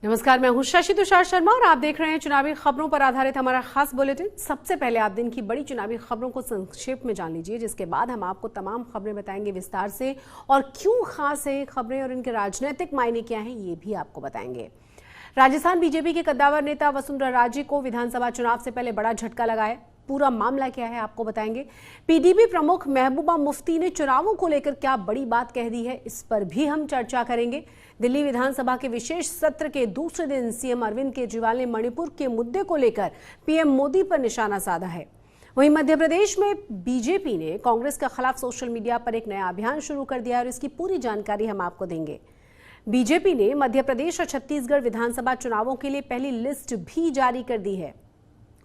नमस्कार, मैं हूं शशि तुषार शर्मा और आप देख रहे हैं चुनावी खबरों पर आधारित हमारा खास बुलेटिन। सबसे पहले आप दिन की बड़ी चुनावी खबरों को संक्षेप में जान लीजिए, जिसके बाद हम आपको तमाम खबरें बताएंगे विस्तार से और क्यों खास है खबरें और इनके राजनीतिक मायने क्या हैं ये भी आपको बताएंगे। राजस्थान बीजेपी के कद्दावर नेता वसुंधरा राजे को विधानसभा चुनाव से पहले बड़ा झटका लगा है। पूरा मामला क्या है आपको बताएंगे। पीडीपी प्रमुख महबूबा मुफ्ती ने चुनावों को लेकर क्या बड़ी बात कह दी है, इस पर भी हम चर्चा करेंगे। दिल्ली विधानसभा के विशेष सत्र के दूसरे दिन सीएम अरविंद केजरीवाल ने मणिपुर के मुद्दे को लेकर पीएम मोदी पर निशाना साधा है। वहीं मध्य प्रदेश में बीजेपी ने कांग्रेस के खिलाफ सोशल मीडिया पर एक नया अभियान शुरू कर दिया है और इसकी पूरी जानकारी हम आपको देंगे। बीजेपी ने मध्य प्रदेश और छत्तीसगढ़ विधानसभा चुनावों के लिए पहली लिस्ट भी जारी कर दी है।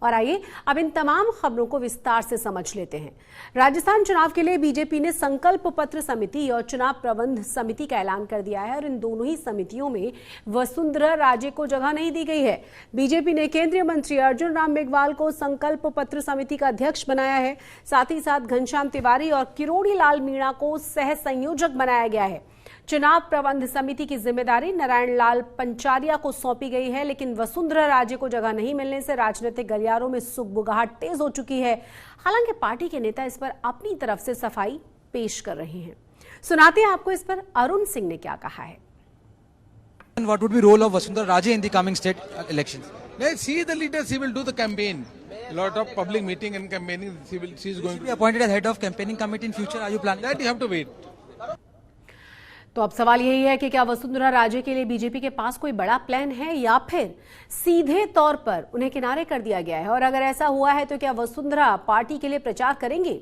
और आइए अब इन तमाम खबरों को विस्तार से समझ लेते हैं। राजस्थान चुनाव के लिए बीजेपी ने संकल्प पत्र समिति और चुनाव प्रबंध समिति का ऐलान कर दिया है और इन दोनों ही समितियों में वसुंधरा राजे को जगह नहीं दी गई है। बीजेपी ने केंद्रीय मंत्री अर्जुन राम मेघवाल को संकल्प पत्र समिति का अध्यक्ष बनाया है। साथ ही साथ घनश्याम तिवारी और किरोड़ी लाल मीणा को सह संयोजक बनाया गया है। चुनाव प्रबंध समिति की जिम्मेदारी नारायण लाल पंचारिया को सौंपी गई है, लेकिन वसुंधरा राजे को जगह नहीं मिलने से राजनीतिक गलियारों में सुगबुगाहट तेज हो चुकी है। हालांकि पार्टी के नेता इस पर अपनी तरफ से सफाई पेश कर रहे हैं। सुनाते हैं आपको इस पर अरुण सिंह ने क्या कहा है। What would be role of Vasundhara Raje in the coming state elections? She is the leader. She will do the campaign. A lot of public meeting and campaigning. She is going to be appointed as head of campaigning committee in future. Are you planning that? You have to wait. तो अब सवाल यही है कि क्या वसुंधरा राजे के लिए BJP के पास कोई बड़ा प्लान है या फिर सीधे तौर पर उन्हें किनारे कर दिया गया है, और अगर ऐसा हुआ है तो क्या वसुंधरा पार्टी के लिए प्रचार करेंगे।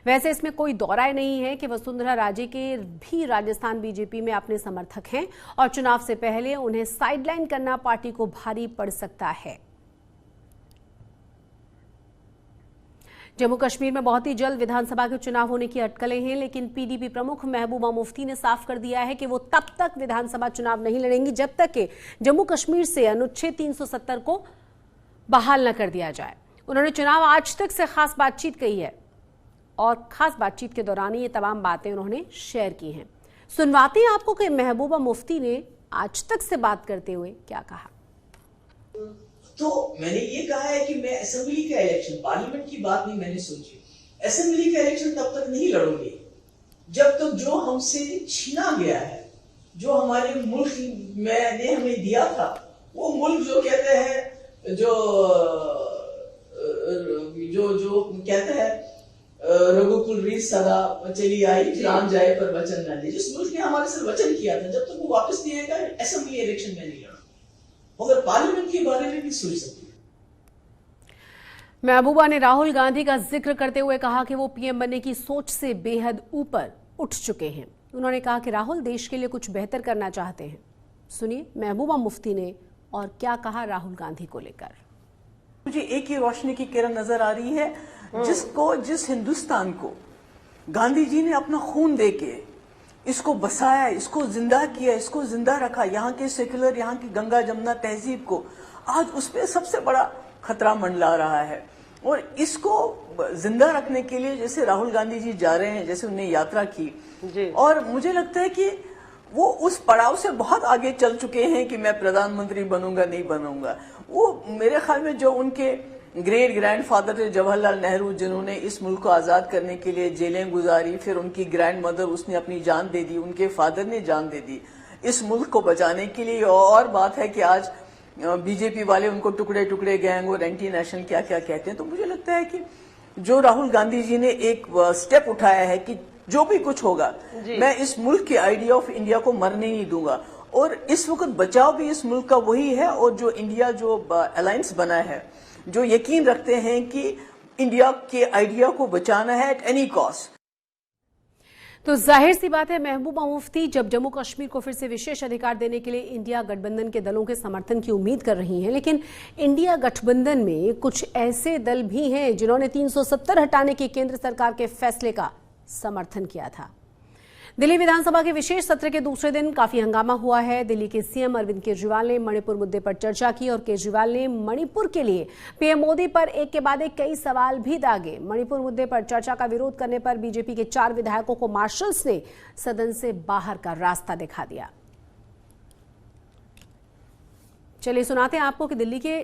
वैसे इसमें कोई दौराय नहीं है कि वसुंधरा राजे के भी राजस्थान बीजेपी में अपने समर्थक हैं और चुनाव से पहले उन्हें साइडलाइन करना पार्टी को भारी पड़ सकता है। जम्मू कश्मीर में बहुत ही जल्द विधानसभा के चुनाव होने की अटकलें हैं, लेकिन पीडीपी प्रमुख महबूबा मुफ्ती ने साफ कर दिया है कि वो तब तक विधानसभा चुनाव नहीं लड़ेंगी जब तक कि जम्मू कश्मीर से अनुच्छेद 370 को बहाल न कर दिया जाए। उन्होंने चुनाव आज तक से खास बातचीत कही है और खास बातचीत के दौरान ये तमाम बातें उन्होंने शेयर की हैं। सुनवाते हैं आपको कि महबूबा मुफ्ती ने आज तक से बात करते हुए क्या कहा। तो मैंने ये कहा है कि मैं असेंबली का इलेक्शन, पार्लियामेंट की बात नहीं मैंने सोची। असेंबली का इलेक्शन तब तक नहीं लड़ूंगी जब तक जो हमसे छीना गया है, जो हमारे मुल्क ने हमें दिया था, वो मुल्क जो कहते हैं जो कहते हैं रघुकुल रीत सदा चली आई, जान जाए पर वचन न दे। जिस मुल्क ने हमारे से वचन किया था, जब तक वो वापस नहीं आएगा असेंबली इलेक्शन में नहीं लड़ा, मगर पार्लियामेंट के बारे में भी सोच सकती है। महबूबा ने राहुल गांधी का जिक्र करते हुए कहा कि वो पीएम बनने की सोच से बेहद ऊपर उठ चुके हैं। उन्होंने कहा कि राहुल देश के लिए कुछ बेहतर करना चाहते हैं। सुनिए महबूबा मुफ्ती ने और क्या कहा राहुल गांधी को लेकर। मुझे एक ही रोशनी की किरण नजर आ रही है, जिस हिंदुस्तान को गांधी जी ने अपना खून देके इसको बसाया, इसको जिंदा किया, इसको जिंदा रखा, यहाँ के सेक्युलर, यहाँ की गंगा जमुना तहजीब को आज उस पर सबसे बड़ा खतरा मंडला रहा है। और इसको जिंदा रखने के लिए जैसे राहुल गांधी जी जा रहे हैं, जैसे उन्हें यात्रा की, और मुझे लगता है कि वो उस पड़ाव से बहुत आगे चल चुके हैं कि मैं प्रधानमंत्री बनूंगा नहीं बनूंगा। वो मेरे ख्याल में जो उनके ग्रेट ग्रैंडफादर थे जवाहरलाल नेहरू, जिन्होंने इस मुल्क को आजाद करने के लिए जेलें गुजारी, फिर उनकी ग्रैंड मदर उसने अपनी जान दे दी, उनके फादर ने जान दे दी इस मुल्क को बचाने के लिए। और बात है कि आज बीजेपी वाले उनको टुकड़े टुकड़े गैंग और एंटी नेशनल क्या क्या कहते हैं। तो मुझे लगता है कि जो राहुल गांधी जी ने एक स्टेप उठाया है कि जो भी कुछ होगा मैं इस मुल्क के आइडिया ऑफ इंडिया को मरने नहीं दूंगा, और इस वक्त बचाव भी इस मुल्क का वही है। और जो इंडिया जो अलायंस बना है, जो यकीन रखते हैं कि इंडिया के आइडिया को बचाना है एट एनी कॉस्ट। तो जाहिर सी बात है महबूबा मुफ्ती जब जम्मू कश्मीर को फिर से विशेष अधिकार देने के लिए इंडिया गठबंधन के दलों के समर्थन की उम्मीद कर रही हैं, लेकिन इंडिया गठबंधन में कुछ ऐसे दल भी हैं जिन्होंने 370 हटाने के केंद्र सरकार के फैसले का समर्थन किया था। दिल्ली विधानसभा के विशेष सत्र के दूसरे दिन काफी हंगामा हुआ है। दिल्ली के सीएम अरविंद केजरीवाल ने मणिपुर मुद्दे पर चर्चा की और केजरीवाल ने मणिपुर के लिए पीएम मोदी पर एक के बाद एक कई सवाल भी दागे। मणिपुर मुद्दे पर चर्चा का विरोध करने पर बीजेपी के 4 विधायकों को मार्शल्स ने सदन से बाहर का रास्ता दिखा दिया। चलिए सुनाते हैं आपको कि दिल्ली के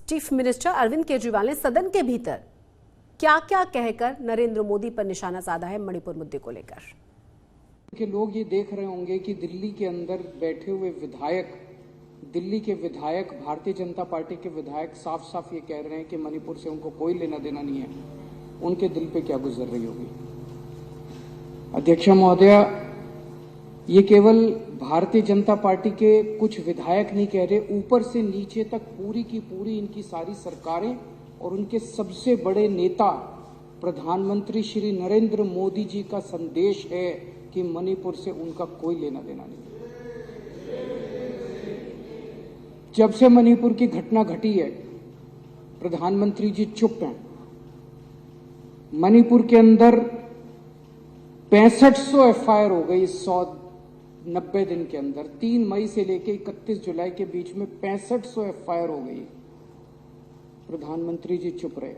चीफ मिनिस्टर अरविंद केजरीवाल ने सदन के भीतर क्या क्या कहकर नरेंद्र मोदी पर निशाना साधा है मणिपुर मुद्दे को लेकर। कि लोग ये देख रहे होंगे कि दिल्ली के अंदर बैठे हुए विधायक, दिल्ली के विधायक, भारतीय जनता पार्टी के विधायक साफ साफ ये कह रहे हैं कि मणिपुर से उनको कोई लेना देना नहीं है। उनके दिल पे क्या गुजर रही होगी। अध्यक्ष महोदय, ये केवल भारतीय जनता पार्टी के कुछ विधायक नहीं कह रहे, ऊपर से नीचे तक पूरी की पूरी इनकी सारी सरकारें और उनके सबसे बड़े नेता प्रधानमंत्री श्री नरेंद्र मोदी जी का संदेश है कि मणिपुर से उनका कोई लेना देना नहीं। जब से मणिपुर की घटना घटी है, प्रधानमंत्री जी चुप हैं। मणिपुर के अंदर 6500 एफआईआर हो गई 190 दिन के अंदर। 3 मई से लेकर 31 जुलाई के बीच में 6500 एफआईआर हो गई। प्रधानमंत्री जी चुप रहे।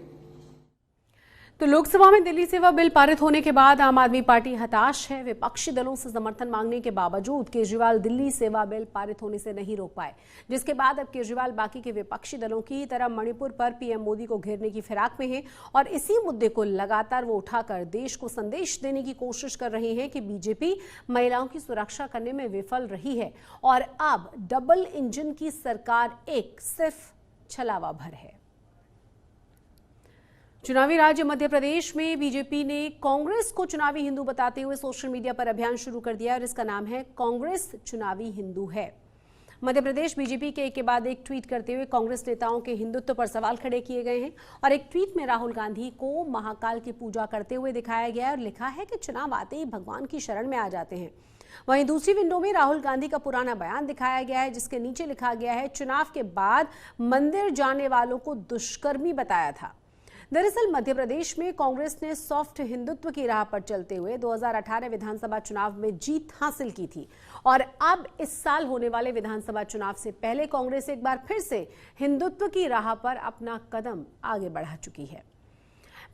तो लोकसभा में दिल्ली सेवा बिल पारित होने के बाद आम आदमी पार्टी हताश है। विपक्षी दलों से समर्थन मांगने के बावजूद केजरीवाल दिल्ली सेवा बिल पारित होने से नहीं रोक पाए, जिसके बाद अब केजरीवाल बाकी के विपक्षी दलों की तरह मणिपुर पर पीएम मोदी को घेरने की फिराक में हैं और इसी मुद्दे को लगातार वो उठाकर देश को संदेश देने की कोशिश कर रहे हैं कि बीजेपी महिलाओं की सुरक्षा करने में विफल रही है और अब डबल इंजन की सरकार एक सिर्फ छलावा भर है। चुनावी राज्य मध्य प्रदेश में बीजेपी ने कांग्रेस को चुनावी हिंदू बताते हुए सोशल मीडिया पर अभियान शुरू कर दिया और इसका नाम है कांग्रेस चुनावी हिंदू है। मध्य प्रदेश बीजेपी के एक के बाद एक ट्वीट करते हुए कांग्रेस नेताओं के हिंदुत्व पर सवाल खड़े किए गए हैं और एक ट्वीट में राहुल गांधी को महाकाल की पूजा करते हुए दिखाया गया है और लिखा है कि चुनाव आते ही भगवान की शरण में आ जाते हैं। वहीं दूसरी विंडो में राहुल गांधी का पुराना बयान दिखाया गया है जिसके नीचे लिखा गया है, चुनाव के बाद मंदिर जाने वालों को दुष्कर्मी बताया था। दरअसल मध्य प्रदेश में कांग्रेस ने सॉफ्ट हिंदुत्व की राह पर चलते हुए 2018 विधानसभा चुनाव में जीत हासिल की थी और अब इस साल होने वाले विधानसभा चुनाव से पहले कांग्रेस एक बार फिर से हिंदुत्व की राह पर अपना कदम आगे बढ़ा चुकी है।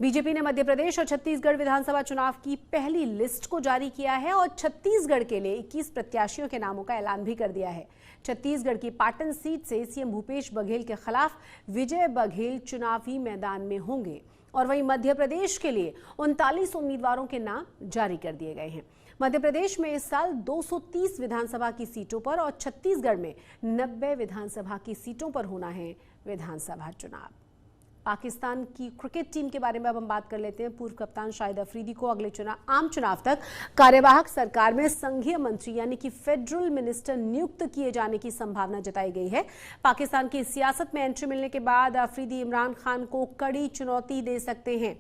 बीजेपी ने मध्य प्रदेश और छत्तीसगढ़ विधानसभा चुनाव की पहली लिस्ट को जारी किया है और छत्तीसगढ़ के लिए 21 प्रत्याशियों के नामों का ऐलान भी कर दिया है। छत्तीसगढ़ की पाटन सीट से सीएम भूपेश बघेल के खिलाफ विजय बघेल चुनावी मैदान में होंगे और वहीं मध्य प्रदेश के लिए 39 उम्मीदवारों के नाम जारी कर दिए गए हैं। मध्य प्रदेश में इस साल 230 विधानसभा की सीटों पर और छत्तीसगढ़ में 90 विधानसभा की सीटों पर होना है विधानसभा चुनाव। पाकिस्तान की क्रिकेट टीम के बारे में अब हम बात कर लेते हैं। पूर्व कप्तान शाहिद अफरीदी को अगले आम चुनाव तक कार्यवाहक सरकार में संघीय मंत्री यानी कि फेडरल मिनिस्टर नियुक्त किए जाने की संभावना जताई गई है। पाकिस्तान की सियासत में एंट्री मिलने के बाद अफरीदी इमरान खान को कड़ी चुनौती दे सकते हैं।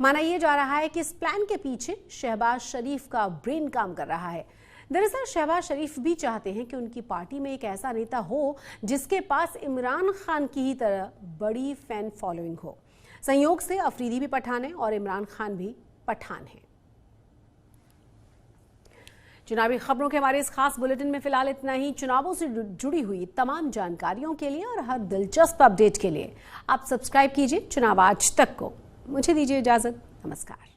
माना यह जा रहा है कि इस प्लान के पीछे शहबाज शरीफ का ब्रेन काम कर रहा है। दरअसल शहबाज शरीफ भी चाहते हैं कि उनकी पार्टी में एक ऐसा नेता हो जिसके पास इमरान खान की ही तरह बड़ी फैन फॉलोइंग हो। संयोग से अफरीदी भी पठान है और इमरान खान भी पठान है। चुनावी खबरों के हमारे इस खास बुलेटिन में फिलहाल इतना ही। चुनावों से जुड़ी हुई तमाम जानकारियों के लिए और हर दिलचस्प अपडेट के लिए आप सब्सक्राइब कीजिए चुनाव आज तक को। मुझे दीजिए इजाजत। नमस्कार।